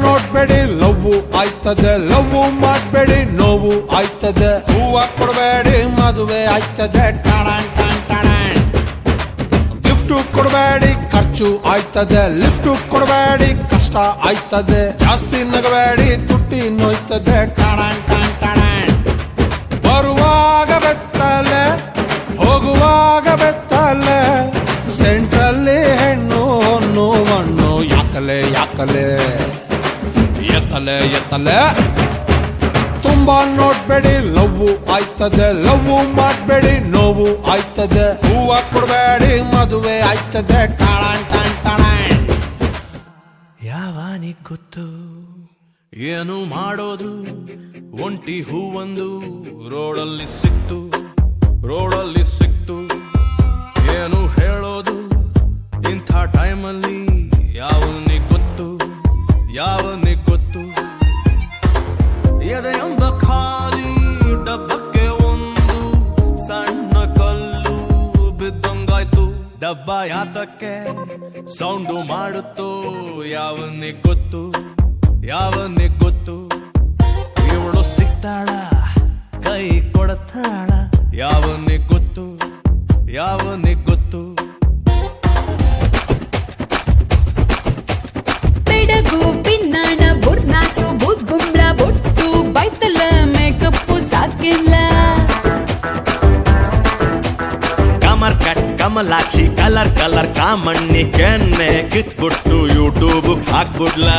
ನೋಡ್ಬೇಡಿ love ಆಯ್ತದೆ, love ಮಾಡ್ಬೇಡಿ ನೋವು ಆಯ್ತದೆ. ಹೂವ ಕೊಡಬೇಡಿ ಮದುವೆ ಆಯ್ತದೆ, ಗಿಫ್ಟ್ ಕೊಡಬೇಡಿ ಖರ್ಚು ಆಯ್ತದೆ, ಲಿಫ್ಟ್ ಕೊಡಬೇಡಿ ಕಷ್ಟ ಆಯ್ತದೆ. ಜಾಸ್ತಿ ನಗಬೇಡಿ ತುಟ್ಟಿ ನೋಯ್ತದೆ. ಬರುವಾಗ ಬೆತ್ತಲೆ ಹೋಗುವಾಗ ಬೆತ್ತಲೆ, ಸೆಂಟ್ರಲ್ಲಿ ಹೆಣ್ಣು ಹೊನ್ನು ಮಣ್ಣು ಯಾಕಲೆ ಯಾಕಲೆ ಎತ್ತಲೆ ಎತ್ತಲೆ. ತುಂಬಾ ನೋಡ್ಬೇಡಿ ಲವ್ ಆಯ್ತದೆ, ಲವ್ ಮಾಡ್ಬೇಡಿ ನೋವು ಆಯ್ತದೆ. ಹೂವ ಕೊಡಬೇಡಿ ಮದುವೆ ಆಯ್ತದೆ. ಯಾವಾನಿಗ್ ಗೊತ್ತು ಏನು ಮಾಡೋದು, ಒಂಟಿ ಹೂವೊಂದು ರೋಡಲ್ಲಿ ಸಿಕ್ತು, ರೋಡಲ್ಲಿ ಸಿಕ್ತು. ಏನು ಹೇಳೋದು ಇಂಥ ಟೈಮಲ್ಲಿ, ಯಾವನಿಗ್ ಗೊತ್ತು ಯಾವನಿಗ್ ಗೊತ್ತು. ಎದೆಯೊಂದ ಖಾಲಿ ಡಬ್ಬಕ್ಕೆ ಒಂದು ಸಣ್ಣ ಕಲ್ಲು ಬಿದ್ದಂಗಾಯ್ತು. ಡಬ್ಬ ಯಾತಕ್ಕೆ ಸೌಂಡು ಮಾಡುತ್ತೋ ಯಾವನಿಗ್ ಗೊತ್ತು ಯಾವನಿಗ್ ಗೊತ್ತು. ಇವಳು ಸಿಗ್ತಾಳ ಕೈ ಕೊಡತಾಳ ಯಾವನಿಗ್ ಗೊತ್ತು ಯಾವನಿಗ್ ಗೊತ್ತು. ಬೆಡಗು ಪಿನ್ನಾಣ ಬುರ್ನಾಸು ಬುದ್ಗುಂಬ್ಳ ಬೊಟ್ಟು ಬೈತಲ ಮೇಕಪ್ಪು ಸಾಕಿಲ್ಲ. ಕಮರ್ ಕಟ್ ಕಮಲಾಕ್ಷಿ ಕಲರ್ ಕಲರ್ ಕಾಮಣ್ಣಿ ಕೆನ್ನೆ ಕಿತ್ಬಿಟ್ಟು ಯೂಟ್ಯೂಬ್ ಹಾಕ್ಬಿಡ್ಲ.